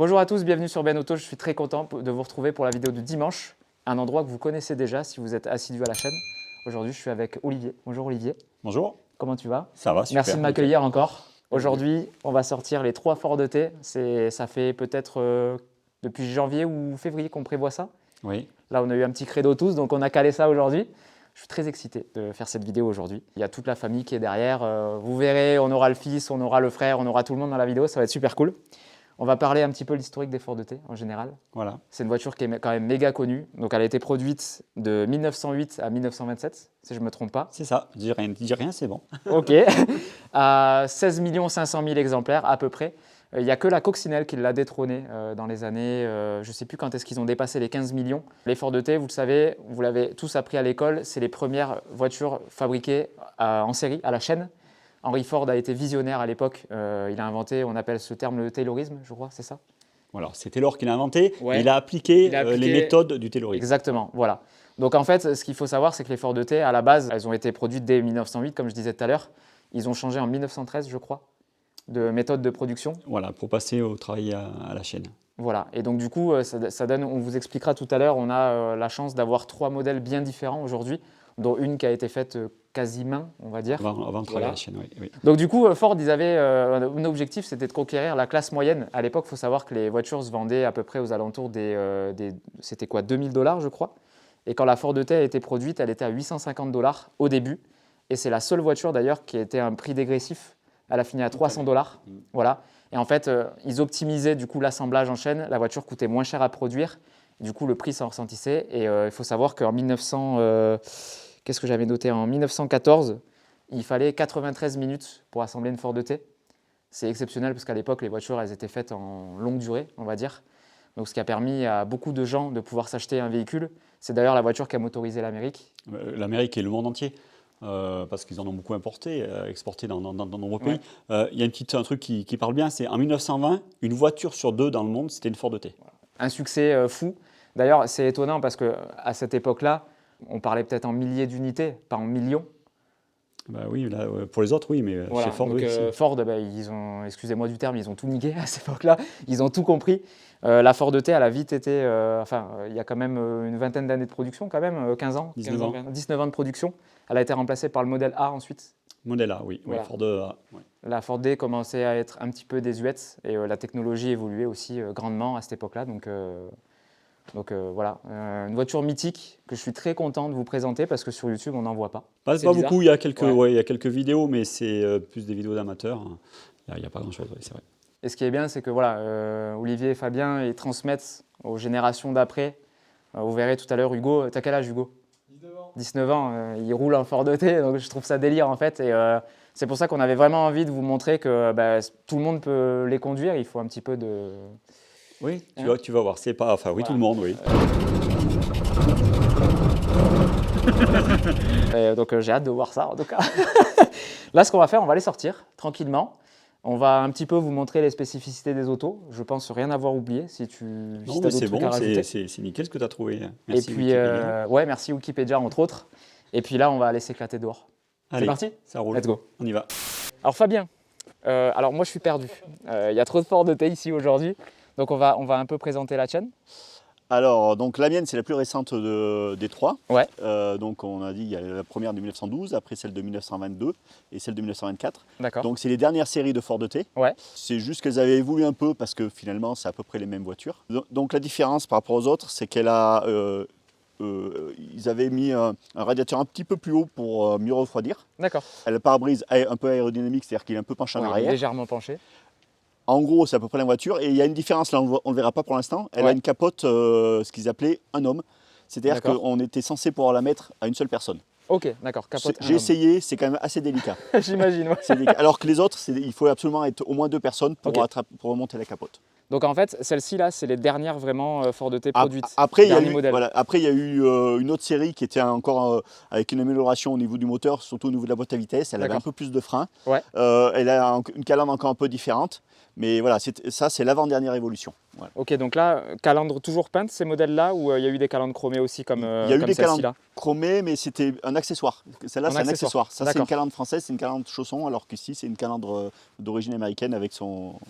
Bonjour à tous, bienvenue sur Ben Auto. Je suis très content de vous retrouver pour la vidéo du dimanche, un endroit que vous connaissez déjà si vous êtes assidu à la chaîne. Aujourd'hui, je suis avec Olivier. Bonjour Olivier. Bonjour. Comment tu vas? Ça va, super. Merci de m'accueillir encore. Aujourd'hui, on va sortir les 3 Ford T. Ça fait peut-être depuis janvier ou février qu'on prévoit ça. Oui. Là, on a eu un petit credo tous, donc on a calé ça aujourd'hui. Je suis très excité de faire cette vidéo aujourd'hui. Il y a toute la famille qui est derrière. Vous verrez, on aura le fils, on aura le frère, on aura tout le monde dans la vidéo. Ça va être super cool. On va parler un petit peu de l'historique des Ford T en général. Voilà. C'est une voiture qui est quand même méga connue. Donc, elle a été produite de 1908 à 1927, si je ne me trompe pas. C'est ça. Dis rien, c'est bon. OK. À 16 500 000 exemplaires à peu près. Il n'y a que la Coccinelle qui l'a détrônée dans les années, je ne sais plus quand est-ce qu'ils ont dépassé les 15 millions. Les Ford T, vous le savez, vous l'avez tous appris à l'école, c'est les premières voitures fabriquées en série, à la chaîne. Henry Ford a été visionnaire à l'époque. Il a inventé, on appelle ce terme le taylorisme, je crois, c'est ça? Voilà, c'est Taylor qui l'a inventé. Ouais. Il a appliqué les méthodes du taylorisme. Exactement, voilà. Donc en fait, ce qu'il faut savoir, c'est que les Ford T, à la base, elles ont été produites dès 1908, comme je disais tout à l'heure. Ils ont changé en 1913, je crois, de méthode de production. Voilà, pour passer au travail à la chaîne. Voilà, et donc du coup, ça donne, on vous expliquera tout à l'heure, on a la chance d'avoir 3 modèles bien différents aujourd'hui, dont une qui a été faite quasi main, on va dire. Avant de travailler à la chaîne, oui. Donc du coup, Ford, ils avaient un objectif, c'était de conquérir la classe moyenne. À l'époque, il faut savoir que les voitures se vendaient à peu près aux alentours c'était quoi, 2000 $, je crois. Et quand la Ford T a été produite, elle était à 850 $ au début. Et c'est la seule voiture d'ailleurs qui était un prix dégressif. Elle a fini à 300 $. Voilà. Et en fait, ils optimisaient du coup l'assemblage en chaîne. La voiture coûtait moins cher à produire. Du coup, le prix s'en ressentissait. Et il faut savoir qu'en 1900, qu'est-ce que j'avais noté? En 1914, il fallait 93 minutes pour assembler une Ford T. C'est exceptionnel parce qu'à l'époque, les voitures, elles étaient faites en longue durée, on va dire. Donc, ce qui a permis à beaucoup de gens de pouvoir s'acheter un véhicule. C'est d'ailleurs la voiture qui a motorisé l'Amérique. L'Amérique et le monde entier. Parce qu'ils en ont beaucoup importé, exporté dans de nombreux pays. Il y a un truc qui parle bien, c'est en 1920, une voiture sur 2 dans le monde, c'était une Ford T. Voilà. Un succès fou. D'ailleurs, c'est étonnant parce qu'à cette époque-là, on parlait peut-être en milliers d'unités, pas en millions. Bah oui, là, pour les autres, oui, mais voilà. chez Ford, donc, oui. Ford, ils ont, excusez-moi du terme, ils ont tout niqué à cette époque-là. Ils ont tout compris. La Ford T, elle a vite été, il y a quand même une vingtaine d'années de production, quand même, 15 ans, 19 ans de production. Elle a été remplacée par le modèle A ensuite. Modèle A, oui, voilà. Ford A. Ouais. La Ford D commençait à être un petit peu désuète et la technologie évoluait aussi grandement à cette époque-là. Donc voilà, une voiture mythique que je suis très content de vous présenter parce que sur YouTube, on n'en voit pas. Pas beaucoup, il y a quelques vidéos, mais c'est plus des vidéos d'amateurs. Il n'y a pas grand-chose, c'est vrai. Et ce qui est bien, c'est que voilà, Olivier et Fabien, ils transmettent aux générations d'après. Vous verrez tout à l'heure, Hugo, t'as quel âge, Hugo? 19 ans, il roule en Ford T, donc je trouve ça délire en fait. Et c'est pour ça qu'on avait vraiment envie de vous montrer que tout le monde peut les conduire, il faut un petit peu de... Oui, tu vas voir, c'est pas... Enfin oui, voilà. Tout le monde, oui. Donc j'ai hâte de voir ça en tout cas. Là, ce qu'on va faire, on va les sortir tranquillement. On va un petit peu vous montrer les spécificités des autos. Je pense rien avoir oublié si tu as d'autres trucs à rajouter. C'est nickel ce que tu as trouvé. Merci. Et puis, ouais, merci Wikipédia entre autres. Et puis là, on va aller s'éclater dehors. C'est parti? Ça roule. Let's go. On y va. Alors Fabien, alors moi je suis perdu. Il y a trop de Ford T ici aujourd'hui. Donc on va un peu présenter la chaîne. Alors, donc la mienne, c'est la plus récente des 3. Ouais. Donc on a dit, il y a la première de 1912, après celle de 1922 et celle de 1924. D'accord. Donc c'est les dernières séries de Ford T. Ouais. C'est juste qu'elles avaient évolué un peu parce que finalement, c'est à peu près les mêmes voitures. Donc la différence par rapport aux autres, c'est qu'elle a... ils avaient mis un radiateur un petit peu plus haut pour mieux refroidir. D'accord. Elle a le pare-brise un peu aérodynamique, c'est-à-dire qu'il est un peu penché en arrière. Légèrement penché. En gros, c'est à peu près la voiture. Et il y a une différence, là, on ne le verra pas pour l'instant. Elle a une capote, ce qu'ils appelaient un homme. C'est-à-dire qu'on était censé pouvoir la mettre à une seule personne. Ok, d'accord. J'ai essayé, c'est quand même assez délicat. J'imagine, ouais. Alors que les autres, il faut absolument être au moins 2 personnes pour remonter la capote. Donc en fait, celle-ci là, c'est les dernières vraiment Ford T produites. Après, il y a eu une autre série qui était encore avec une amélioration au niveau du moteur, surtout au niveau de la boîte à vitesse. Elle avait un peu plus de frein. Ouais. Elle a une calandre encore un peu différente. Mais voilà, ça c'est l'avant-dernière évolution. Voilà. Ok, donc là, calandre toujours peinte ces modèles-là ou il y a eu des calandres chromées aussi comme celle-ci là? Il y a eu des calandres chromées, mais c'était un accessoire. Celle-là, c'est un accessoire. Ça, c'est une calandre française, c'est une calandre chausson, alors qu'ici, c'est une calandre d'origine américaine avec son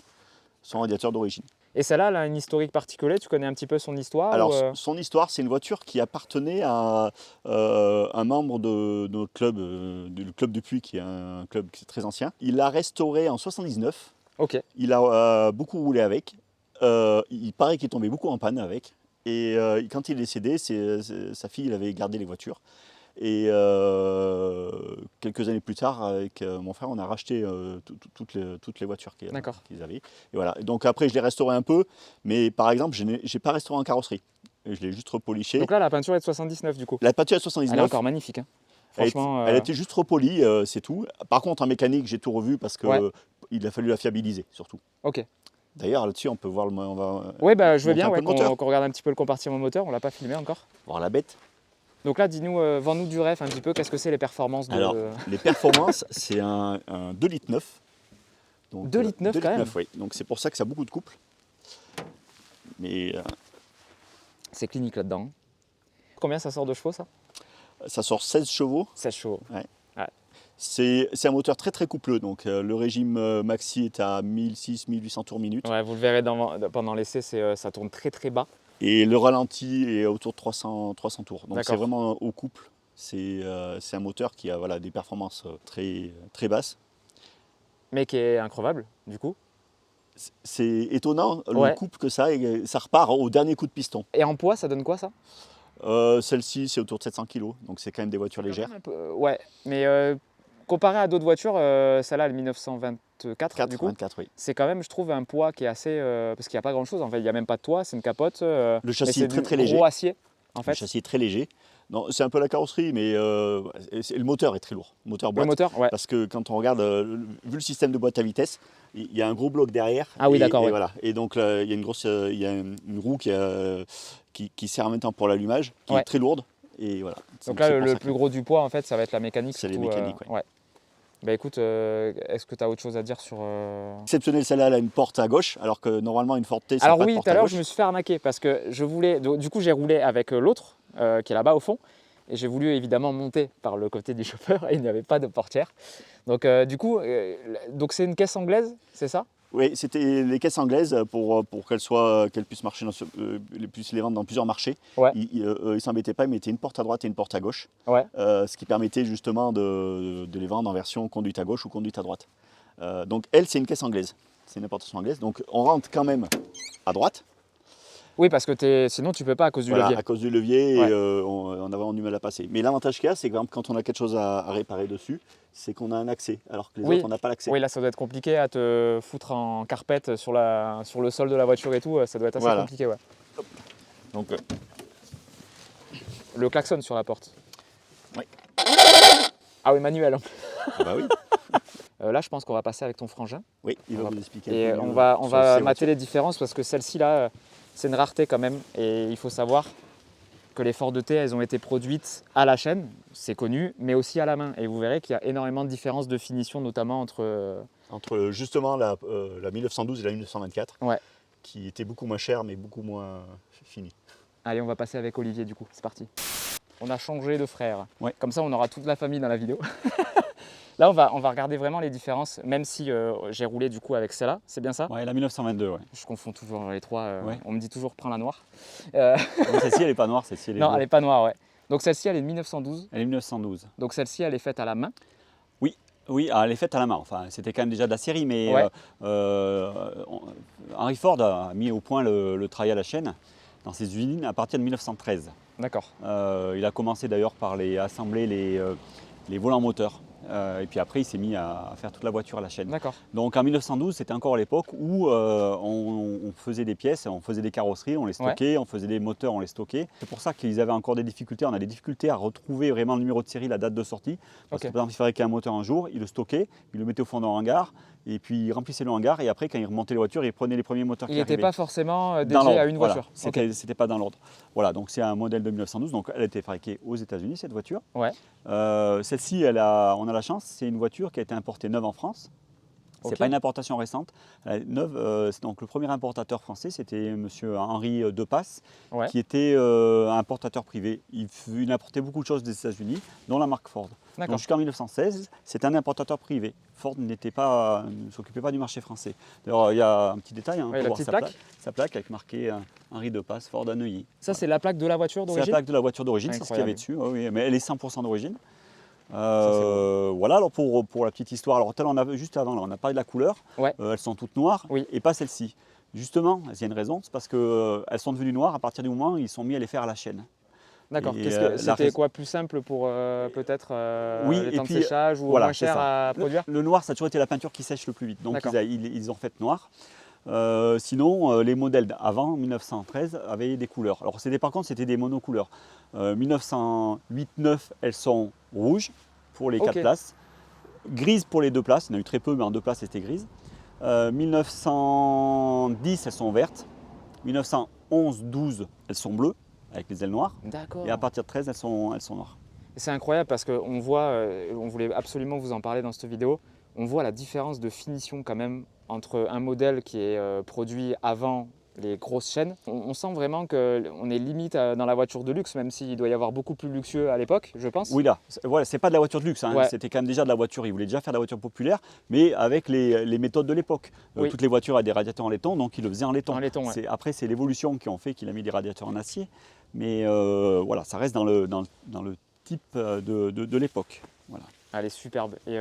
radiateur d'origine. Et celle-là, elle a un historique particulier, tu connais un petit peu son histoire Alors, ou, son histoire, c'est une voiture qui appartenait à un membre de notre club, le club du Puy, qui est un club qui est très ancien. Il l'a restaurée en 79. Ok, Il a beaucoup roulé avec. Il paraît qu'il est tombé beaucoup en panne avec. Et quand il est décédé, sa fille il avait gardé les voitures. Et quelques années plus tard, avec mon frère, on a racheté toutes les voitures D'accord. qu'ils avaient. Et voilà. Et donc après, je l'ai restauré un peu, mais par exemple, je n'ai pas restauré en carrosserie. Je l'ai juste repoliché. donc là, la peinture est de 79 du coup. La peinture est Elle est 79. encore magnifique. Hein. Elle, Franchement, elle a été juste repolie, c'est tout. Par contre, en mécanique, j'ai tout revu parce que Ouais. il a fallu la fiabiliser, surtout. ok. D'ailleurs, là-dessus, on peut voir on va Oui, bah, je veux monter bien un peu ouais, le moteur. qu'on regarde un petit peu le compartiment moteur, on l'a pas filmé encore. voir la bête. Donc là, dis-nous, vends-nous du ref un petit peu, qu'est-ce que c'est les performances de... Alors, les performances, c'est un 2 litres 9. Donc, 2 litres 9 quand même. oui. Donc c'est pour ça que ça a beaucoup de couple. Mais C'est clinique là-dedans. Combien ça sort de chevaux ça? ça sort 16 chevaux. 16 chevaux. C'est un moteur très très coupleux. Donc le régime maxi est à 1600-1800 tours minute. Ouais, vous le verrez pendant l'essai, ça tourne très très bas. Et le ralenti est autour de 300 tours. Donc c'est D'accord. vraiment au couple. C'est un moteur qui a voilà, des performances très, très basses. Mais qui est increvable, du coup. C'est étonnant le Ouais. couple que ça a, et ça repart au dernier coup de piston. Et en poids, ça donne quoi ça? Celle-ci, c'est autour de 700 kg, donc c'est quand même des voitures légères. Ouais, mais comparé à d'autres voitures, celle-là, elle est 1924 du coup. 24, oui. C'est quand même, je trouve, un poids qui est assez... parce qu'il n'y a pas grand-chose, en fait, il n'y a même pas de toit, c'est une capote. Le mais châssis c'est est très du très léger. gros acier, en Le fait. châssis est très léger. Non, c'est un peu la carrosserie, mais le moteur est très lourd. Le moteur Le boîte. moteur, ouais. Parce que quand on regarde, vu le système de boîte à vitesse, il y a un gros bloc derrière. Ah oui, d'accord, Et ouais. voilà. Et donc là, il y a il y a une roue qui sert en même temps pour l'allumage, qui Ouais. est très lourde. Et voilà. Donc là, c'est pour le ça plus gros du poids, en fait, ça va être la mécanique. C'est les surtout, mécaniques, ouais. ouais. Bah écoute, est-ce que tu as autre chose à dire sur... Exceptionnel, celle-là, elle a une porte à gauche, alors que normalement, une Forte T, c'est Alors pas de oui, porte tout à à l'heure, gauche. je me suis fait arnaquer parce que je voulais... Du coup, j'ai roulé avec l'autre, qui est là-bas au fond. Et j'ai voulu évidemment monter par le côté du chauffeur et il n'y avait pas de portière. Donc du coup, donc c'est une caisse anglaise, c'est ça? Oui, c'était les caisses anglaises pour qu'elles puissent marcher, puissent les vendre dans plusieurs marchés. Ouais. Ils ne s'embêtaient pas, ils mettaient une porte à droite et une porte à gauche. Ouais. Ce qui permettait justement de les vendre en version conduite à gauche ou conduite à droite. Donc elle, c'est une caisse anglaise. C'est une importation anglaise. Donc on rentre quand même à droite. Oui, parce que sinon tu peux pas à cause du Voilà, levier. à cause du levier, Ouais. et, on a vraiment du mal à passer. Mais l'avantage qu'il y a, c'est que par exemple, quand on a quelque chose à réparer dessus, c'est qu'on a un accès, alors que les Oui. autres, on n'a pas l'accès. Oui, là ça doit être compliqué à te foutre en carpette sur le sol de la voiture et tout, ça doit être assez Voilà. compliqué. Ouais. Donc Le klaxon sur la porte. Oui. Ah oui, manuel. bah oui, Là, je pense qu'on va passer avec ton frangin. oui, il On va va- vous expliquer. Et un peu on mieux va sur ces mater voitures. les différences parce que celle-ci là, c'est une rareté quand même. Et il faut savoir que les Ford T, elles ont été produites à la chaîne, c'est connu, mais aussi à la main. Et vous verrez qu'il y a énormément de différences de finition, notamment entre... Entre justement la 1912 et la 1924, Ouais. qui était beaucoup moins chère mais beaucoup moins finie. Allez, on va passer avec Olivier du coup, c'est parti. On a changé de frère. Ouais. Comme ça, on aura toute la famille dans la vidéo. Là, on va regarder vraiment les différences, même si j'ai roulé du coup avec celle-là, c'est bien ça? Ouais, la 1922, ouais. Je confonds toujours les trois, Ouais. on me dit toujours prends la noire. Non, celle-ci, elle n'est pas noire, celle-ci, elle est Non, bleue. elle n'est pas noire, ouais. Donc celle-ci, elle est de 1912. Elle est 1912. Donc celle-ci, elle est faite à la main. Oui, alors elle est faite à la main. Enfin, c'était quand même déjà de la série, mais Ouais. Henry Ford a mis au point le travail à la chaîne dans ses usines à partir de 1913. D'accord. Il a commencé d'ailleurs par assembler les volants moteurs. Et puis après, il s'est mis à faire toute la voiture à la chaîne. D'accord. Donc en 1912, c'était encore l'époque où on faisait des pièces, on faisait des carrosseries, on les stockait, on faisait des moteurs, on les stockait. C'est pour ça qu'ils avaient encore des difficultés. On a des difficultés à retrouver vraiment le numéro de série, la date de sortie. Parce Ok. que par exemple, il fabriquait un moteur un jour, il le stockait, il le mettait au fond d'un hangar, et puis il remplissait le hangar, et après, quand il remontait les voitures, il prenait les premiers moteurs Il qui n'était arrivaient. pas forcément Dans dédié l'ordre, à une voilà. voiture. C'était pas dans l'ordre. Voilà, donc c'est un modèle de 1912. Donc elle a été fabriquée aux États-Unis, cette voiture. Ouais. Celle-ci, on a la chance, c'est une voiture qui a été importée neuve en France. C'est Ok. pas une importation récente. Elle est neuve, donc le premier importateur français, c'était monsieur Henri Depasse, Ouais. qui était un importateur privé. Il importait beaucoup de choses des États-Unis, dont la marque Ford. D'accord. Donc jusqu'en 1916, c'était un importateur privé. Ford ne s'occupait pas du marché français. D'ailleurs, il y a un petit détail, hein, on Ouais, peut la voir petite sa plaque. sa plaque avec marqué Henri Depasse, Ford à Neuilly. Ça, Voilà. c'est la plaque de la voiture C'est la d'origine? plaque de la voiture d'origine, c'est ce qu'il y avait Incroyable. dessus, oui, mais elle est 100% d'origine. Ça, c'est beau. Voilà, alors pour la petite histoire, alors tel on avait juste avant, là, on a parlé de la couleur, Ouais. elles sont toutes noires Oui. et pas celle-ci. Justement, il y a une raison, c'est parce qu'elles sont devenues noires à partir du moment où ils sont mis à les faire à la chaîne. D'accord. Et, Qu'est-ce que la c'était raison- quoi plus simple pour peut-être Oui, les et temps de puis, séchage ou voilà, moins c'est cher ça. à produire? Le noir, ça a toujours été la peinture qui sèche le plus vite, donc D'accord. ils ont fait noir. Sinon, les modèles d'avant, 1913, avaient des couleurs. Alors par contre, c'était des monocouleurs. 1908-9, elles sont rouges pour les 4 Ok. places, grises pour les 2 places, il y en a eu très peu, mais en 2 places c'était grise. 1910, elles sont vertes. 1911-12, elles sont bleues, avec les ailes noires. D'accord. Et à partir de 13, elles sont noires. C'est incroyable parce qu'on voit, on voulait absolument vous en parler dans cette vidéo, on voit la différence de finition quand même entre un modèle qui est produit avant les grosses chaînes. On sent vraiment qu'on est limite dans la voiture de luxe, même s'il doit y avoir beaucoup plus luxueux à l'époque, je pense. Oui, là, voilà, c'est pas de la voiture de luxe, hein, Ouais. c'était quand même déjà de la voiture. Ils voulaient déjà faire de la voiture populaire, mais avec les méthodes de l'époque. Oui. Toutes les voitures avaient des radiateurs en laiton, donc ils le faisaient en laiton. En laiton, ouais. Après, c'est l'évolution qui ont fait qu'il a mis des radiateurs en acier, mais voilà, ça reste dans le type de l'époque. Voilà. Elle est superbe. Et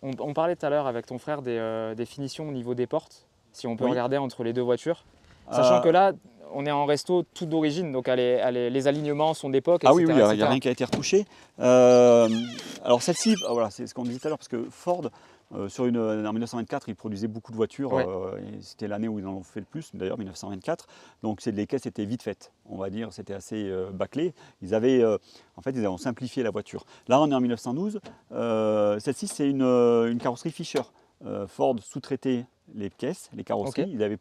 on parlait tout à l'heure avec ton frère des finitions au niveau des portes, si on peut Oui. regarder entre les deux voitures. Sachant Euh, que là, on est en resto tout d'origine, donc les alignements sont d'époque, Ah etc. oui, oui, il n'y a etc. rien qui a été retouché. Alors celle-ci, voilà, c'est ce qu'on disait tout à l'heure, parce que Ford, en 1924, ils produisaient beaucoup de voitures, Ouais. et c'était l'année où ils en ont fait le plus, d'ailleurs 1924. Donc les caisses étaient vite faites, on va dire, c'était assez bâclé. En fait, ils ont simplifié la voiture. Là, on est en 1912. Celle-ci, c'est une carrosserie Fischer. Ford sous-traitait les caisses, les carrosseries. Ok. Il y avait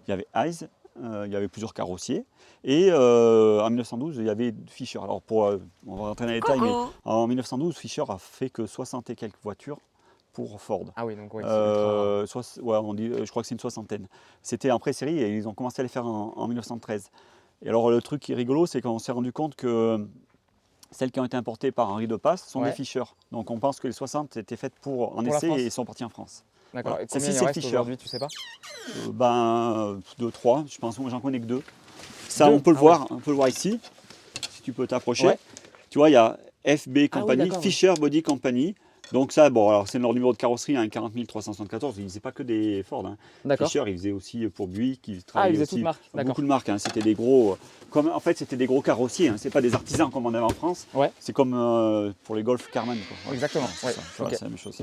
il y avait Hayes, il y avait plusieurs carrossiers. Et en 1912, il y avait Fischer. Alors, on va rentrer dans les détails, mais en 1912, Fischer a fait que 60 et quelques voitures pour Ford. Ah oui, donc ouais, c'est ultra... Ouais, je crois que c'est une soixantaine. C'était en pré-série et ils ont commencé à les faire en 1913. Et alors, le truc qui est rigolo, c'est qu'on s'est rendu compte que celles qui ont été importées par Henri Depasse sont Ouais. des Fischer. Donc, on pense que les 60 étaient faites en la essai France. et sont parties en France. D'accord. Voilà. Et combien Celle-ci, il c'est en reste Fischer. aujourd'hui, tu sais pas? 2, 3, je pense, moi j'en connais que 2. Ça, Deux? on peut le Ah voir, on peut le voir ici, si tu peux t'approcher. Ouais. Tu vois, il y a FB Company, d'accord, Fischer Body Company. Donc ça, bon, alors c'est leur numéro de carrosserie, hein, 40 374. Ils ne faisaient pas que des Ford. Hein. D'accord. Fischer, ils faisaient aussi pour Buick, ils Ah, travaillaient ils faisaient aussi toutes marques, d'accord. beaucoup de marques. Hein. C'était des gros, en fait, c'était des gros carrossiers. Hein. C'est pas des artisans comme on avait en France. Ouais. C'est comme pour les Golf Carman. Quoi. Voilà. Exactement, C'est ouais. ça. Voilà, Ok. c'est la même chose.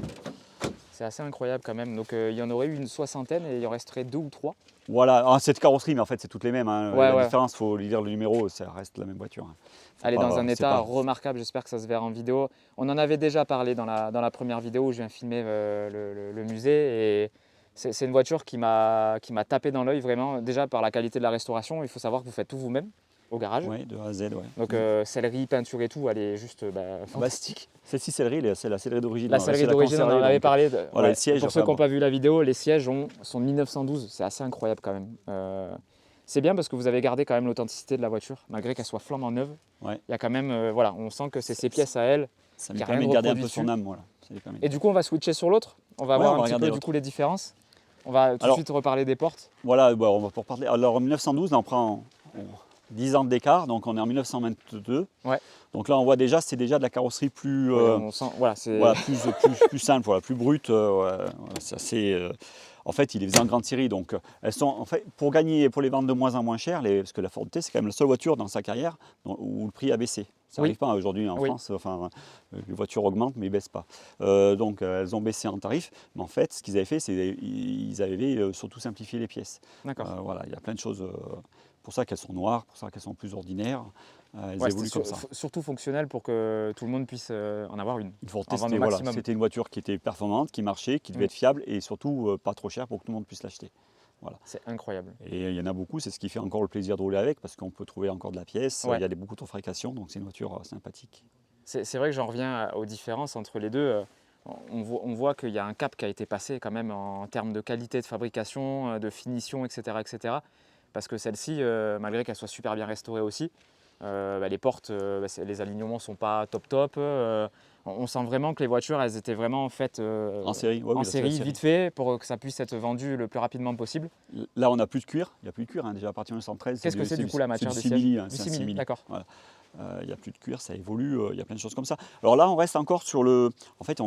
C'est assez incroyable quand même. Donc il y en aurait eu une soixantaine et il en resterait 2 ou 3. Voilà, alors, cette carrosserie, mais en fait, c'est toutes les mêmes. Hein. Ouais, la ouais. différence, il faut lire le numéro, ça reste la même voiture. Hein. Elle est dans un c'est état pas- remarquable, j'espère que ça se verra en vidéo. On en avait déjà parlé dans la première vidéo où je viens filmer le musée. Et c'est une voiture qui m'a tapé dans l'œil vraiment, déjà par la qualité de la restauration. Il faut savoir que vous faites tout vous-même au garage. Ouais, de A à Z, ouais. Donc sellerie, peinture et tout, elle est juste fantastique. Celle-ci, céllerie, c'est la sellerie d'origine. La sellerie d'origine, on en avait parlé. Voilà, le siège, pour ceux enfin, qui n'ont bon. pas vu la vidéo, les sièges sont de 1912. C'est assez incroyable quand même. C'est bien parce que vous avez gardé quand même l'authenticité de la voiture, malgré qu'elle soit flambant neuve. Ouais. Il y a quand même, voilà, on sent que c'est ses pièces à elle. Ça Il y me a permet rien de de garder un reproduit peu son dessus. âme. Voilà. Ça lui permet. Et du coup, on va switcher sur l'autre. On va Ouais, voir on va un petit peu regarder du coup les différences. On va tout de Alors- suite reparler des portes. Voilà, bon, on va pour parler. Alors en 1912, là, on prend 10 ans d'écart, donc on est en 1922. Ouais. Donc là, on voit déjà, c'est déjà de la carrosserie plus, Ouais, on sent, voilà, c'est voilà, plus simple, voilà, plus brute. C'est assez, en fait, il les faisait en grande série, donc elles sont, en fait, pour les vendre de moins en moins cher, parce que la Ford T, c'est quand même la seule voiture dans sa carrière où le prix a baissé. Ça Oui. n'arrive pas aujourd'hui en Oui. France, enfin, les voitures augmentent mais ils ne baissent pas. Donc elles ont baissé en tarif, mais en fait, ce qu'ils avaient fait, c'est qu'ils avaient surtout simplifié les pièces. d'accord. Voilà, il y a plein de choses, pour ça qu'elles sont noires, pour ça qu'elles sont plus ordinaires. Elles Ouais, évoluent c'était comme ça. surtout fonctionnel pour que tout le monde puisse en avoir une. Il faut En tester, vendre au voilà. maximum. C'était une voiture qui était performante, qui marchait, qui devait Mm. être fiable et surtout pas trop chère pour que tout le monde puisse l'acheter. C'est incroyable. Et il y en a beaucoup, c'est ce qui fait encore le plaisir de rouler avec parce qu'on peut trouver encore de la pièce, Ouais. il y a beaucoup de fabrication, donc c'est une voiture sympathique. C'est vrai que j'en reviens aux différences entre les deux. on voit qu'il y a un cap qui a été passé quand même en termes de qualité de fabrication, de finition, etc. etc. Parce que celle-ci, malgré qu'elle soit super bien restaurée aussi, les portes, les alignements ne sont pas top. On sent vraiment que les voitures, elles étaient vraiment faites En série, ouais, en oui, série, vite fait, pour que ça puisse être vendu le plus rapidement possible. Là, on n'a plus de cuir. Il n'y a plus de cuir, hein, déjà à partir de 1913. Qu'est-ce que c'est du coup la matière du des sièges? simili, hein, Du c'est un simili, simili. d'accord. Voilà. Il n'y a plus de cuir, ça évolue, il y a plein de choses comme ça. Alors là, on reste encore sur le... En fait,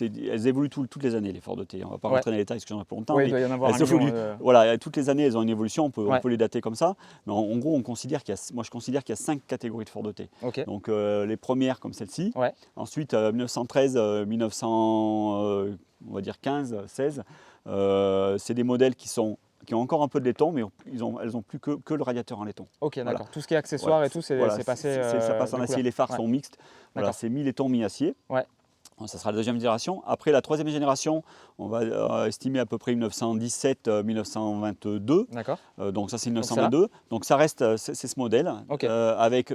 elles évoluent toutes les années, les Ford T. On ne va pas rentrer dans les détails parce que j'en ai pour longtemps. Oui, mais il doit y en avoir elles un million, évoluent. Voilà, toutes les années, elles ont une évolution, on peut les dater comme ça. Mais en gros, moi, je considère qu'il y a 5 catégories de Ford T. Ok. Donc les premières comme celle-ci. Ouais. Ensuite, 1913, 1900, on va dire 15, 16. C'est des modèles qui ont encore un peu de laiton, mais elles n'ont plus que le radiateur en laiton. Ok, d'accord. Voilà. Tout ce qui est accessoires et tout, c'est passé. Ça passe en de acier, couleur. les phares Ouais. sont mixtes. Voilà, D'accord. c'est mi-laiton, mi-acier. Ouais. Bon, ça sera la deuxième génération. Après la troisième génération, on va estimer à peu près 1917-1922. D'accord. Donc ça c'est Donc 1922. Donc ça reste, c'est ce modèle. Ok.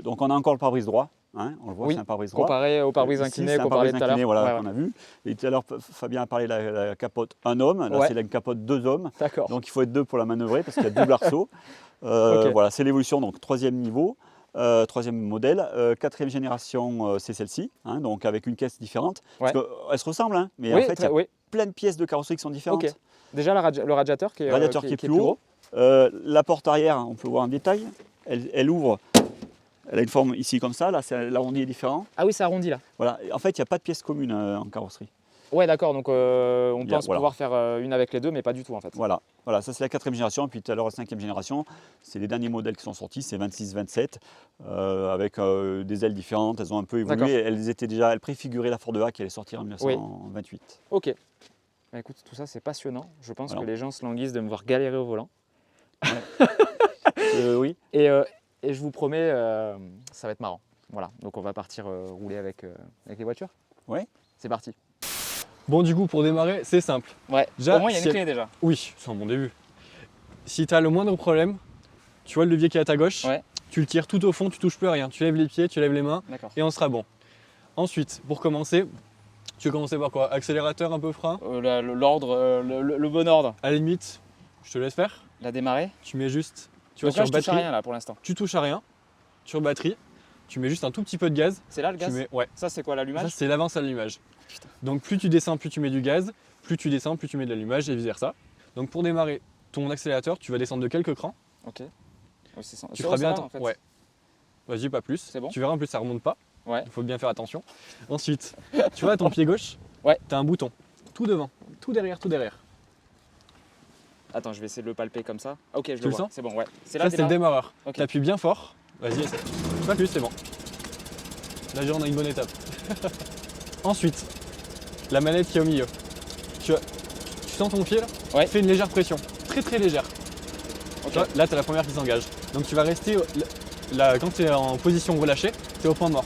Donc on a encore le pare-brise droit. Hein, on le voit, Oui, c'est un pare-brise droit. Comparé au pare-brise Ici, incliné c'est un qu'on parlait pare-brise tout à l'heure. incliné, voilà, Ouais, qu'on a vu. Et tout à l'heure, Fabien a parlé de la capote un homme. Là, Ouais. c'est une capote 2 hommes. D'accord. Donc il faut être 2 pour la manœuvrer parce qu'il y a double arceau. Ok. Voilà, c'est l'évolution. Donc troisième niveau. Troisième modèle, quatrième génération, c'est celle-ci, hein, donc avec une caisse différente. Ouais. Parce qu'elles se ressemblent, hein, mais Oui, en fait, il y a oui. plein de pièces de carrosserie qui sont différentes. Ok. Déjà le radiateur qui est, Radiateur qui est plus haut. La porte arrière, on peut voir en détail. Elle ouvre. Elle a une forme ici comme ça. Là, l'arrondi est différent. Ah oui, c'est arrondi là. Voilà. Et en fait, il n'y a pas de pièce commune en carrosserie. Ouais, d'accord. Donc on pense voilà. pouvoir faire une avec les deux, mais pas du tout en fait. Voilà, ça c'est la quatrième génération. Et puis tout à l'heure, la cinquième génération, c'est les derniers modèles qui sont sortis, c'est 26-27, avec des ailes différentes. Elles ont un peu évolué. Elles préfiguraient la Ford E qui allait sortir en 1928. Ok. Bah, écoute, tout ça c'est passionnant. Je pense Voilà. que les gens se languissent de me voir galérer au volant. Oui. Et je vous promets, ça va être marrant. Voilà. Donc on va partir rouler avec les voitures. Ouais. C'est parti. Bon, du coup, pour démarrer, c'est simple. Ouais. Déjà, Au moins il y a une si- clé déjà. Oui, c'est un bon début. Si tu as le moindre problème, tu vois le levier qui est à ta gauche, Ouais. tu le tires tout au fond, tu touches plus à rien. Tu lèves les pieds, tu lèves les mains D'accord. et on sera bon. Ensuite, pour commencer, tu veux commencer par quoi? Accélérateur, un peu frein? L'ordre, le bon ordre. À la limite, je te laisse faire. La démarrer. Tu mets juste, tu vois, Donc là, je sur touche à batterie, rien là pour l'instant. tu touches à rien. Sur batterie, tu mets juste un tout petit peu de gaz. C'est là le gaz. Ouais. Ça c'est quoi Ça, l'allumage? c'est l'avance à l'allumage. Putain. Donc plus tu descends, plus tu mets du gaz, plus tu descends, plus tu mets de l'allumage et vice versa. Donc pour démarrer ton accélérateur, tu vas descendre de quelques crans. Ok. Oui, c'est ça. Tu C'est feras bien ça, ton... en fait. Ouais. Vas-y, pas plus. C'est bon. Tu verras en plus ça remonte pas. Ouais. Il faut bien faire attention. Ensuite, tu vois à ton pied gauche, Ouais. tu as un bouton. Tout devant, tout derrière, tout derrière. Attends, je vais essayer de le palper comme ça. Ok, je Tu le le vois. sens? C'est bon, ouais. C'est Ça là c'est le démarreur. Ok. Tu appuies bien fort. Vas-y, essaie. Pas plus, c'est bon. Là déjà on a une bonne étape. Ensuite, la manette qui est au milieu. Tu sens ton pied là? Ouais. Fais une légère pression. Très très légère. Ok. Tu vois, là, tu as la première qui s'engage. Donc tu vas rester, là, quand tu es en position relâchée, tu es au point mort.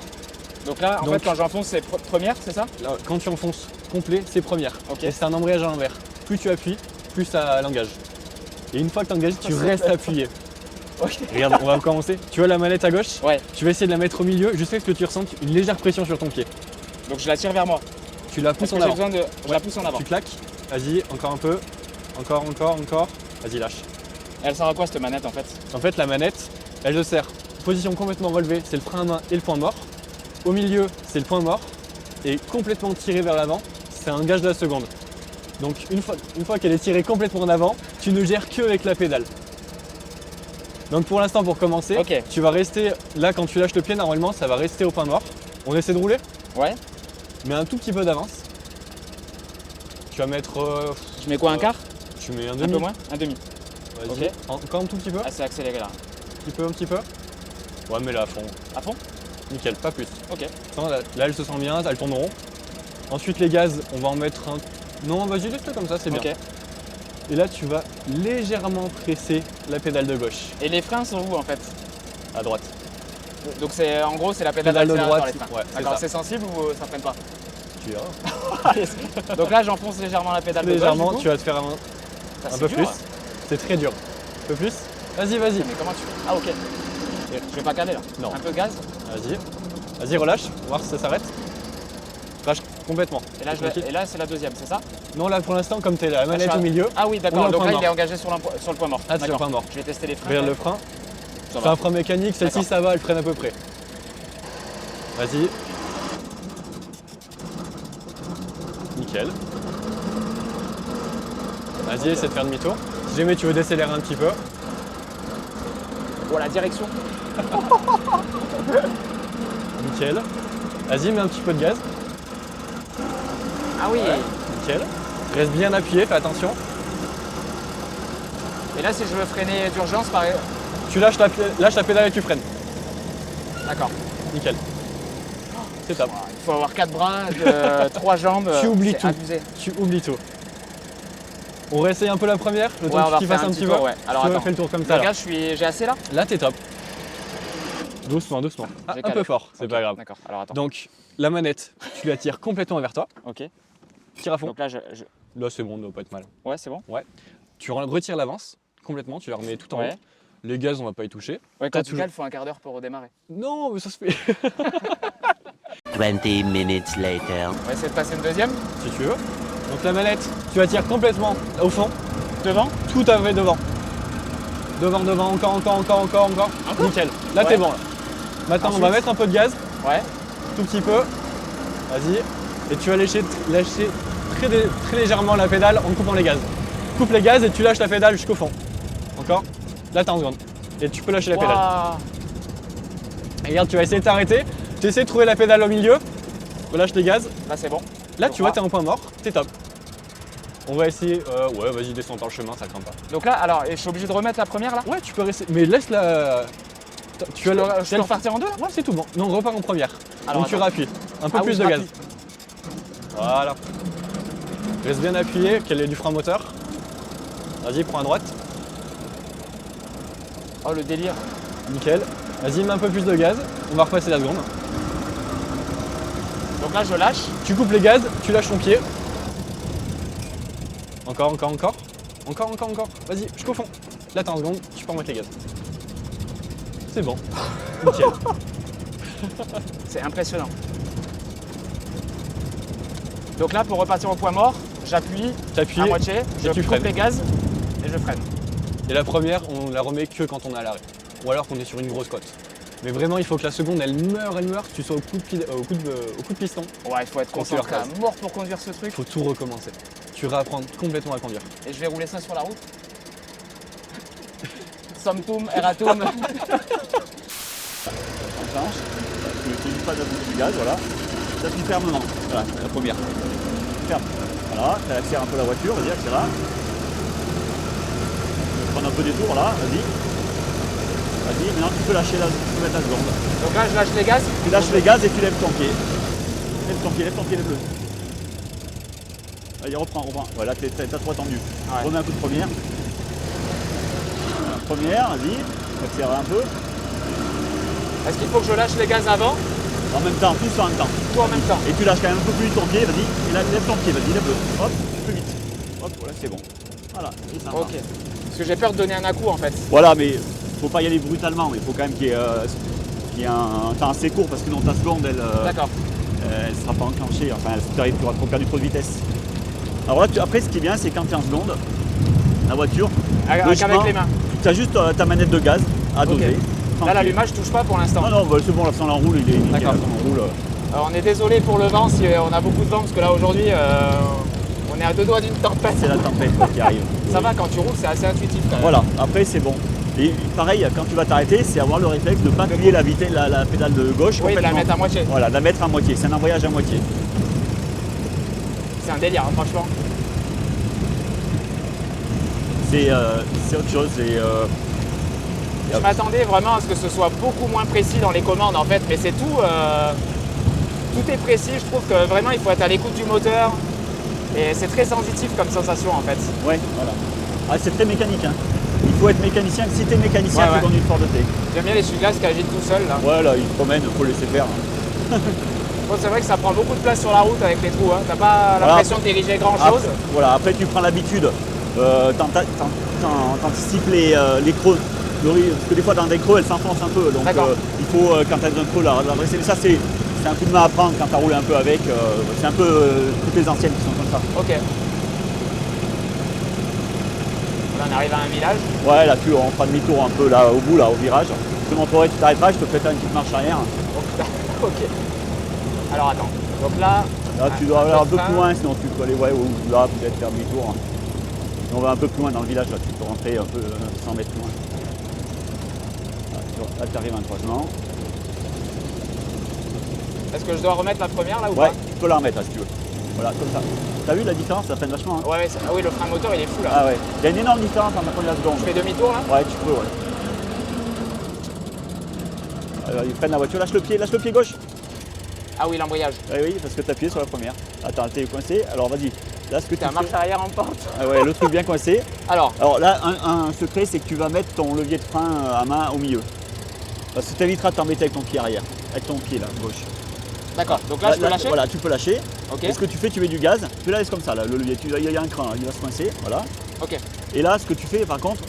Donc là, en Donc- fait, quand j'enfonce, c'est première, c'est ça? Là, quand tu enfonces complet, c'est première. Ok. Et c'est un embrayage à l'envers. Plus tu appuies, plus ça l'engage. Et une fois que tu engages, tu Ça restes fait- appuyé. Ok. Regarde, on va commencer. Tu vois la manette à gauche? Ouais. Tu vas essayer de la mettre au milieu jusqu'à ce que tu ressentes une légère pression sur ton pied. Donc je la tire vers moi. Tu la Est-ce pousses que en j'ai avant. besoin de. Je la pousse en avant. Tu claques. Vas-y, encore un peu. Encore. Vas-y, lâche. Elle sert à quoi cette manette en fait? En fait, la manette, elle se sert position complètement relevée, c'est le frein à main et le point mort. Au milieu, c'est le point mort. Et complètement tiré vers l'avant, c'est un gage de la seconde. Donc une fois qu'elle est tirée complètement en avant, tu ne gères que avec la pédale. Donc pour l'instant, pour commencer, Ok. tu vas rester, là quand tu lâches le pied, normalement, ça va rester au point mort. On essaie de rouler, Ouais. mais un tout petit peu d'avance. Tu vas mettre, Je mets quoi, un quart? tu mets un Un demi. peu moins? Un demi. Vas-y. Ok. Encore un tout petit peu, Ah, c'est accéléré là. un petit peu. Ouais, mais là à fond. À fond? Nickel, pas plus. Ok. Attends, là, elle se sent bien, elle tourne rond. Ensuite les gaz, on va en mettre un... Non, vas-y, laisse-le comme ça, c'est bien. Ok. Et là, tu vas légèrement presser la pédale de gauche, Et les freins sont où en fait? à droite. Donc c'est en gros c'est la pédale Pédale de d'accélérateur, droite, les freins. ouais, c'est D'accord, ça. c'est sensible ou ça freine pas? Tu verras. Donc là j'enfonce légèrement la pédale Légèrement, de gauche. tu vas te faire un Putain, c'est peu dur, plus. hein. C'est très dur. Un peu plus. Vas-y, vas-y. Mais comment tu fais? Ah ok. Je vais pas caler là. Non. Un peu de gaz. Vas-y. Vas-y, relâche. On va voir si ça s'arrête. Relâche. complètement. Et là, Tranquille. et là c'est la deuxième, c'est ça? Non, là pour l'instant, comme tu es la manette je suis au milieu, Ah oui, On est d'accord. au Donc point là, mort. il est engagé sur le point mort. ah, c'est le D'accord. point mort. Je vais tester les freins. Regarde quand le frein. Ça C'est va. un frein mécanique, celle-ci D'accord. ça va, elle freine à peu près. Vas-y. Nickel. Vas-y, essaie de faire demi-tour. Si jamais tu veux décélérer un petit peu. Oh, la direction. Nickel. Vas-y, mets un petit peu de gaz. Ah oui. Nickel. Reste bien appuyé, fais attention. Et là, si je veux freiner d'urgence, pareil. Tu lâches la pédale et tu freines. D'accord. Nickel. C'est top. Il faut avoir 4 bras, 3 jambes. Tu oublies c'est tout. abusé. Tu oublies tout. On réessaye un peu la première, le Ouais, temps on que va tu refaire fasses un un petit petit tour, peu. ouais. Alors, Tu attends. refais le tour comme ça. Là, Regarde, j'ai assez là. là t'es top. Doucement, doucement. Ah, J'ai un calé. peu fort, c'est Ok, pas grave. D'accord. Alors attends. Donc, la manette, tu la tires complètement vers toi. Ok. Tire à fond. Donc là, Là, c'est bon, ça doit pas être mal. ouais, c'est bon. Tu retires l'avance complètement, tu la remets tout en Ouais. haut. Les gaz, on va pas y toucher. Ouais, T'as quand tu toujours- cales, il faut un quart d'heure pour redémarrer. Non, mais ça se fait 20 minutes later. On va essayer de passer une deuxième. si tu veux. Donc, la manette, tu la tires complètement au fond, Devant. tout à fait devant. Devant, devant, encore. Encore Nickel. Là, Ouais. t'es bon. Là. Maintenant, on va Ensuite. mettre un peu de gaz, Ouais. tout petit peu. Vas-y. Et tu vas lâcher très légèrement la pédale en coupant les gaz. Coupe les gaz et tu lâches la pédale jusqu'au fond. Encore. Là, t'as en seconde. Et tu peux lâcher la pédale. Waouh. Et regarde, tu vas essayer de t'arrêter. Tu essaies de trouver la pédale au milieu. Relâche les gaz. Là, c'est bon. Là, Donc tu vois, là. t'es en point mort. T'es top. On va essayer. Ouais, vas-y, descends par le chemin, ça craint pas. Donc là, alors, et je suis obligé de remettre la première là. Ouais, tu peux rester. Mais laisse la. Tu as Je peux repartir en deux là. Ouais, c'est tout bon. Non, repars en première. Alors, Donc tu attends. rappuies. Un peu Ah oui, plus je de gaz. rappuie. Voilà. Reste bien appuyé, qu'elle ait du frein moteur. Vas-y, prends à droite. Oh, le délire. Nickel. Vas-y, mets un peu plus de gaz. On va repasser la seconde. Donc là, je lâche. Tu coupes les gaz, tu lâches ton pied. Encore. Encore. Vas-y, jusqu'au fond. Là, t'es en seconde, tu peux remettre les gaz. C'est bon. Nickel. C'est impressionnant. Donc là, pour repartir au point mort, j'appuie T'appuies. à moitié, je tu coupe freines. les gaz et je freine. Et la première, on la remet que quand on est à l'arrêt. Ou alors qu'on est sur une grosse côte. Mais vraiment, il faut que la seconde, elle meure, que tu sois au coup de piston. Ouais, il faut être Quand tu concentré à repasses. mort pour conduire ce truc. Il faut tout recommencer. Tu réapprends complètement à conduire. Et je vais rouler ça sur la route. Somtum, eratum. enclenche, tu n'utilises pas d'appuyer du gaz, voilà. Tu appuies fermement, voilà, la première. Ferme. Voilà, tu accélères un peu la voiture, vas-y, accélère. Tu vas prendre un peu des tours là, vas-y. Vas-y, maintenant tu peux lâcher tu peux mettre la seconde. Donc là, je lâche les gaz. Tu lâches les gaz et tu lèves ton pied. Lève-le. Allez, reprends. Voilà, t'as trop attendu. Ouais. Remets un coup de première. Voilà, première, vas-y, accélère un peu. Est-ce qu'il faut que je lâche les gaz avant? En même temps, tous en même temps. Tout en même temps. Et tu lâches quand même un peu plus vite ton pied, vas-y. Et là, lève ton pied, vas-y, lève-le. Hop, plus vite. Hop, voilà, c'est bon. Voilà, et ça Ok. Parce que j'ai peur de donner un à-coup en fait. Voilà, mais faut pas y aller brutalement. Il faut quand même qu'il y ait, un temps assez court parce que dans ta seconde, elle D'accord. ne sera pas enclenchée. Enfin, tu auras trop perdu trop de vitesse. Alors là, après, ce qui est bien, c'est quand tu es en seconde, la voiture, Avec logiquement, les mains. tu as juste ta manette de gaz à Ok. doser. Là, Tranquille. l'allumage touche pas pour l'instant. Non, bah, c'est bon, là, si on l'enroule, il est nickel. D'accord. Là, si on enroule, Alors, on est désolé pour le vent si on a beaucoup de vent parce que là aujourd'hui on est à deux doigts d'une tempête. c'est la tempête quoi, qui arrive. Ça va, quand tu roules, c'est assez intuitif quand même. Voilà, après c'est bon. Et pareil, quand tu vas t'arrêter, c'est avoir le réflexe de ne pas appuyer la pédale de gauche Oui, de la complètement. mettre à moitié. Voilà, de la mettre à moitié. C'est un embrayage à moitié. C'est un délire, hein, franchement. C'est autre chose. Je m'attendais vraiment à ce que ce soit beaucoup moins précis dans les commandes en fait, mais c'est tout. Tout est précis, je trouve que vraiment il faut être à l'écoute du moteur. Et c'est très sensitif comme sensation en fait. Ouais, voilà. Ah, c'est très mécanique. Hein. Il faut être mécanicien. Si tu es mécanicien, Ouais, tu ouais. conduis une Ford T. J'aime bien les essuie-glaces qui agitent tout seul là. Voilà, il promène, il faut laisser faire. Bon, c'est vrai que ça prend beaucoup de place sur la route avec les trous. Hein. T'as pas Voilà. l'impression de diriger grand chose. Après tu prends l'habitude, t'anticipes les creux. Parce que des fois dans des creux, elle s'enfonce un peu. Donc D'accord. il faut, quand tu as un creux, la dresser. Mais ça, c'est c'est un coup de main à prendre quand tu as roulé un peu avec. C'est un peu toutes les anciennes qui sont comme ça. Ok. Là, on arrive à un village. Ouais, là, on fera demi-tour un peu là au bout, là, au virage. Je te montrerai, tu t'arrêteras, je te ferai faire une petite marche arrière. Ok. Alors attends. Donc là, Là, tu dois aller un peu frein. plus loin, sinon tu peux aller, ouais, ou là, peut-être faire demi-tour. On va un peu plus loin dans le village, là, tu peux rentrer un peu 100 mètres plus loin. Là, tu arrives à un croisement. Est-ce que je dois remettre la première là ou Ouais, pas? tu peux la remettre là, si tu veux. Voilà, comme ça. T'as vu la différence? Ça freine vachement. Hein. Ouais, ouais, ah oui, le frein moteur il est fou là. Ah ouais, il y a une énorme différence entre la première et la seconde. Je fais demi-tour là? Ouais, tu peux, ouais. Alors, il freine la voiture, lâche le pied gauche. Ah oui, l'embrayage. Oui, oui, parce que tu as appuyé sur la première. Attends, t'es coincé. Alors vas-y. Là, ce que tu C'est un fais... marche arrière en pente. Ah ouais, le truc bien coincé. Alors, Alors là, un secret, c'est que tu vas mettre ton levier de frein à main au milieu. Parce que tu éviteras de t'embêter avec ton pied arrière. Avec ton pied là, gauche. d'accord. Donc là, je peux lâcher? Voilà, tu peux lâcher. Ok. Et ce que tu fais, tu mets du gaz. Tu la laisses comme ça, là, le levier. Il y a un cran, là, il va se coincer. Voilà. Ok. Et là, ce que tu fais, par contre,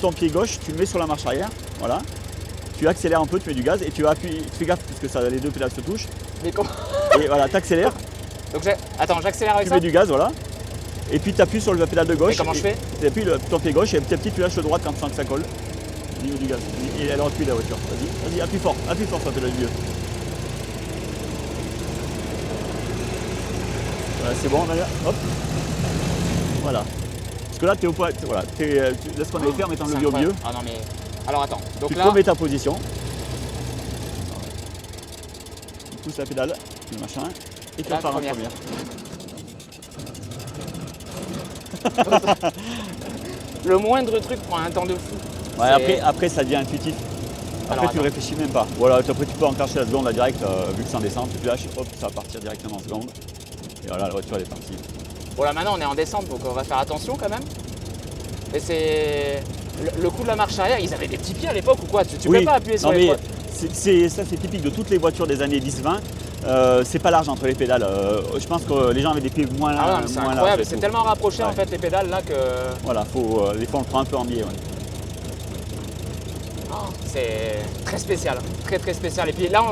ton pied gauche, tu le mets sur la marche arrière. Voilà. Tu accélères un peu, tu mets du gaz et tu vas appuyer. Fais gaffe parce que ça, les deux pédales se touchent. Mais comment? Et voilà, tu accélères. Donc attends, j'accélère avec Tu ça? mets du gaz, voilà. Et puis tu appuies sur la pédale de gauche. Et comment je fais? Tu appuies ton pied gauche et petit à petit tu lâches le droit quand tu sens que ça colle. Au niveau du gaz. Et elle recule la voiture. Vas-y, appuie fort sur la pédale du milieu. Voilà, c'est bon, Valérie. Hop. Voilà. Parce que là, tu es au point. Voilà, là, ce qu'on allait faire en mettant le C'est levier au milieu. incroyable. Ah non mais. Alors attends. Donc Tu te là. remets ta position. Tu pousses la pédale, le machin. Et tu Là, repars en première. première. Le moindre truc prend un temps de fou. Ouais, C'est- après ça devient intuitif. Après Alors, tu ne réfléchis même pas. Voilà, après tu peux enclencher la seconde là direct, vu que c'est en descente, tu lâches, hop, ça va partir directement en seconde. Et voilà, la voiture elle est partie. Bon là maintenant on est en descente donc on va faire attention quand même. Et c'est. Le coup de la marche arrière, ils avaient des petits pieds à l'époque ou quoi? Tu Oui, peux pas appuyer sur non, les mais poids. ça c'est typique de toutes les voitures des années 10-20. C'est pas large entre les pédales. Je pense que les gens avaient des pieds moins Ah ouais, mais c'est moins larges incroyable, et c'est tout. tellement rapproché en Ouais. fait les pédales là que. Voilà, des fois on le prend un peu en biais. Ouais. C'est très spécial, très très spécial. Et puis là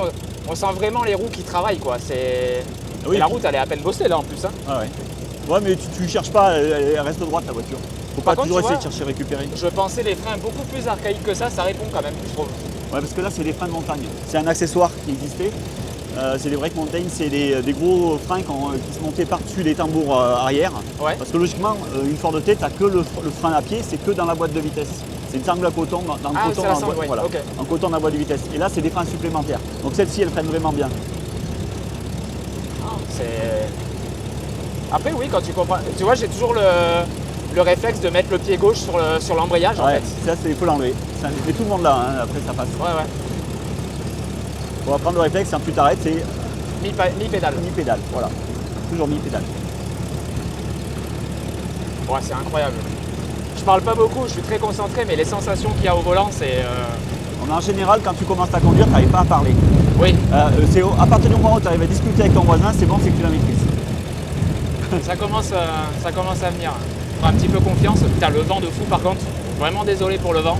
on sent vraiment les roues qui travaillent quoi. C'est. Oui, Et la route elle est à peine bossée là en plus. Hein. Ah ouais. Ouais, mais tu cherches pas, elle reste droite la voiture. Faut pas Par contre, toujours tu essayer vois, de chercher à récupérer. Je pensais les freins beaucoup plus archaïques que ça répond quand même, je trouve. Ouais, parce que là, c'est des freins de montagne. C'est un accessoire qui existait. C'est des break mountain, c'est des gros freins qui se montaient par-dessus les tambours arrière. Ouais. Parce que logiquement, une Ford T, tu n'as que le frein à pied, c'est que dans la boîte de vitesse. C'est une sangle à coton dans le Ah, coton, c'est la en sangle, boîte- ouais, voilà, ok. en coton dans la boîte de vitesse. Et là, c'est des freins supplémentaires. Donc celle-ci, elle freine vraiment bien. C'est. Après oui, quand tu comprends. Tu vois, j'ai toujours le réflexe de mettre le pied gauche sur l'embrayage en Ouais, fait. ça, il faut l'enlever. Mais tout le monde là, hein, après ça passe. Ouais ouais. On va prendre le réflexe, quand tu t'arrêtes, c'est Mi-pédale. mi-pédale. Voilà. Toujours mi-pédale. Ouais, c'est incroyable. Je parle pas beaucoup, je suis très concentré, mais les sensations qu'il y a au volant, c'est. En général, quand tu commences à conduire, tu n'arrives pas à parler. Oui, C'est à partir du moment où tu arrives à discuter avec ton voisin, c'est bon, c'est que tu la maîtrises. ça commence à venir. Faut un petit peu confiance. Putain, le vent de fou par contre. Vraiment désolé pour le vent.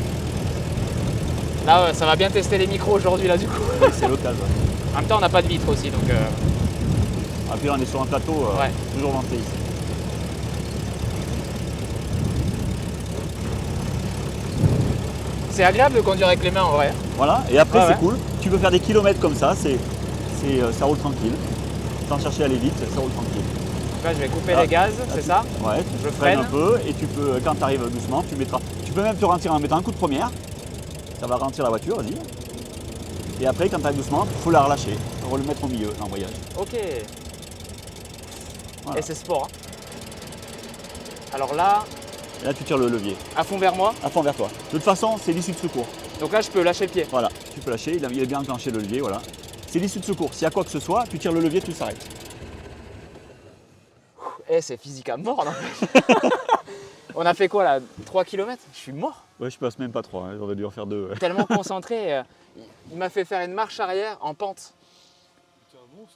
Là, ça va bien tester les micros aujourd'hui là du coup. Oui, c'est local. Ouais. En même temps, on n'a pas de vitre aussi, donc. Ah, puis là, on est sur un plateau, Ouais. toujours venté ici. C'est agréable de conduire avec les mains en vrai. Voilà, et après, Ah c'est ouais. cool. Tu peux faire des kilomètres comme ça, ça roule tranquille. Sans chercher à aller vite, ça roule tranquille. Donc là, je vais couper Ah, les gaz, c'est ça? Ouais, tu Je freines freine. un peu et tu peux, quand tu arrives doucement, tu mettras. Tu peux même te ralentir en mettant un coup de première. Ça va ralentir la voiture, vas-y. Et après, quand tu arrives doucement, il faut la relâcher, le mettre au milieu, l'embrayage. Ok. Voilà. Et c'est sport. Hein. Alors là, Et là, tu tires le levier, à fond vers moi. à fond vers toi. De toute façon, c'est l'issue de secours. Donc là, je peux lâcher le pied. Voilà, tu peux lâcher, il est bien enclenché le levier, voilà. C'est l'issue de secours. S'il y a quoi que ce soit, tu tires le levier, tout s'arrête. Eh, c'est physique à mort, non? On a fait quoi là? 3 km? Je suis mort. Ouais, je passe même pas 3, j'aurais dû en faire 2. Tellement concentré. Il m'a fait faire une marche arrière en pente.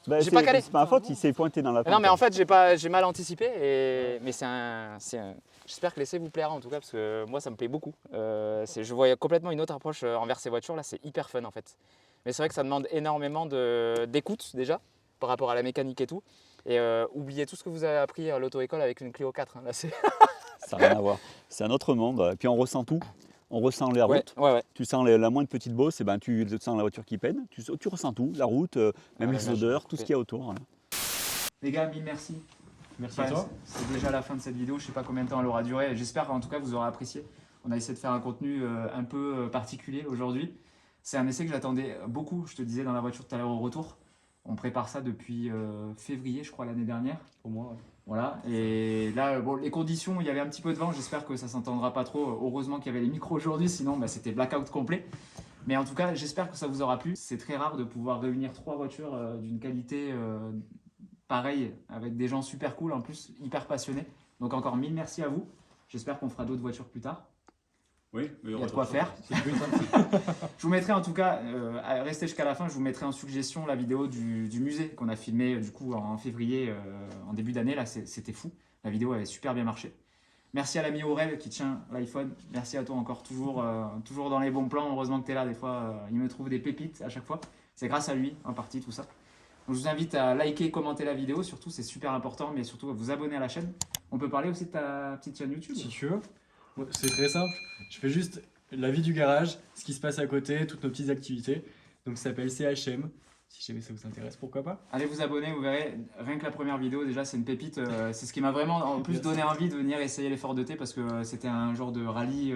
Bah, J'ai pas calé. C'est pas ma faute, il s'est pointé dans la pente. Non, mais en fait, j'ai mal anticipé. Mais j'espère que l'essai vous plaira en tout cas, parce que moi, ça me plaît beaucoup. Je voyais complètement une autre approche envers ces voitures là. C'est hyper fun en fait. Mais c'est vrai que ça demande énormément d'écoute déjà, par rapport à la mécanique et tout. Et oubliez tout ce que vous avez appris à l'auto-école avec une Clio 4. Hein. Là, Ça n'a rien à voir. C'est un autre monde. Et puis on ressent tout. On ressent la route. Ouais. Tu sens la moindre petite bosse, et ben tu sens la voiture qui peine. Tu ressens tout. La route, même les odeurs, tout ce qu'il y a autour. Voilà. Les gars, mille merci. Merci à toi. C'est déjà la fin de cette vidéo. Je ne sais pas combien de temps elle aura duré. J'espère en tout cas que vous aurez apprécié. On a essayé de faire un contenu un peu particulier aujourd'hui. C'est un essai que j'attendais beaucoup. Je te disais dans la voiture tout à l'heure au retour. On prépare ça depuis février, je crois, l'année dernière. Pour moi, ouais. Voilà. Et là, bon, les conditions, il y avait un petit peu de vent. J'espère que ça ne s'entendra pas trop. Heureusement qu'il y avait les micros aujourd'hui. Sinon, c'était blackout complet. Mais en tout cas, j'espère que ça vous aura plu. C'est très rare de pouvoir réunir 3 voitures d'une qualité pareille, avec des gens super cool, en plus hyper passionnés. Donc encore mille merci à vous. J'espère qu'on fera d'autres voitures plus tard. Oui, Il y a de quoi faire. C'est le but, hein. Je vous mettrai en tout cas, restez jusqu'à la fin, je vous mettrai en suggestion la vidéo du musée qu'on a filmé du coup en février, en début d'année. Là, c'était fou. La vidéo avait super bien marché. Merci à l'ami Aurel qui tient l'iPhone. Merci à toi encore, toujours dans les bons plans. Heureusement que tu es là, des fois, il me trouve des pépites à chaque fois. C'est grâce à lui, en partie, tout ça. Donc, je vous invite à liker, commenter la vidéo, surtout, c'est super important, mais surtout à vous abonner à la chaîne. On peut parler aussi de ta petite chaîne YouTube. Si tu veux. C'est très simple. Je fais juste la vie du garage, ce qui se passe à côté, toutes nos petites activités. Donc ça s'appelle CHM. Si jamais ça vous intéresse, pourquoi pas. Allez vous abonner, vous verrez, rien que la première vidéo, déjà c'est une pépite. C'est ce qui m'a vraiment en plus donné envie de venir essayer les Ford ET parce que c'était un genre de rallye.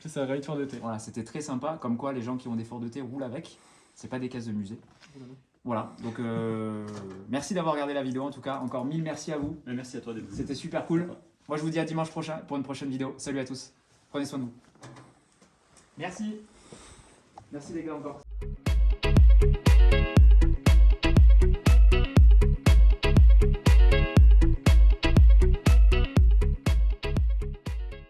C'est ça, rallye de Ford ET. Voilà, c'était très sympa. Comme quoi les gens qui ont des Ford ET roulent avec. C'est pas des caisses de musée. Voilà, donc merci d'avoir regardé la vidéo en tout cas. Encore mille merci à vous. Merci à toi d'être venu. C'était super cool. Moi je vous dis à dimanche prochain pour une prochaine vidéo. Salut à tous. Prenez soin de vous. Merci. Merci les gars encore.